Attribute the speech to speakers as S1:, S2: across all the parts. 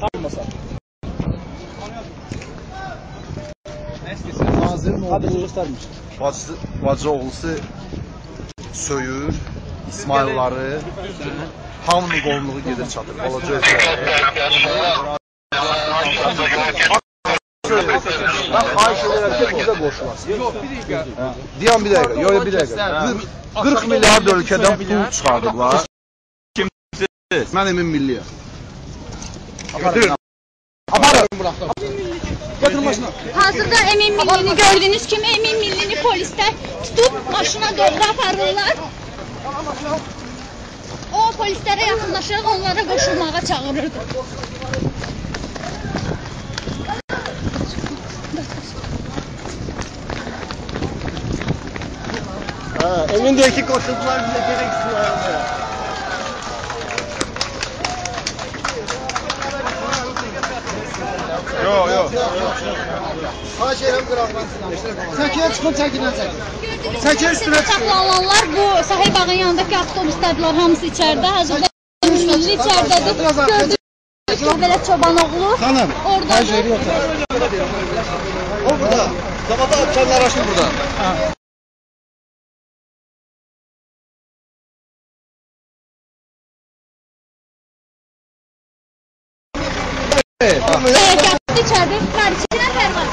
S1: Tanınmasa.
S2: Nazirin
S1: oğlu göstermiş.
S2: Bacı oğlusu söyür, İsmailları, hamının qolunluğu gedir çatır. Balaca ben xahiş ederim ki bize qoşulasın. Diyan bir dəqiqə, yox bir dəqiqə. 40 milyard ölkədən pul çıxardıblar. Kimsiz? Mən Emin Milliyəm. Aparın buraxdım. Götürün maşına.
S3: Hazırda Emin Millini gördüğünüz kimi Emin Millini polisler tutup maşına doğru aparırlar. O polislere yakınlaşarak onlara koşulmağa çağırırdı.
S1: Emin diyor ki koşuldular bize gereksiz ayarlaya.
S2: Yok.
S1: Kaç yerim kıramlansın. Çekiye çıkın çekilen çekin.
S3: Çekiye üstüne saxlanılanlar bu Sahil Bağın yanındaki avtobusdadılar, hamısı içeride. Hazırda Emin Milli içeridedir. Gördüğünüz gibi belə Çobanoğlu.
S1: Hanım.
S3: Oradadır.
S2: O burada. Zamanda açanlar açtı burada.
S3: İçeride tarihçiler var.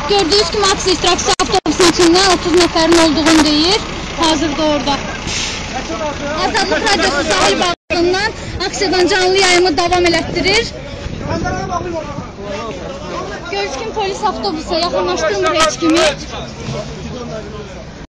S3: Gördüğünüz gibi aksiya iştirakçısı avtobusun içinden 30 nəfərin olduğunu deyir. Hazırda orada. Azadlıq Radyosu Sahil Bağından aksiyadan canlı yayımı davam elətdirir. Gördüğünüz kimi polis avtobusa yaxınlaşdırmır heç kimi.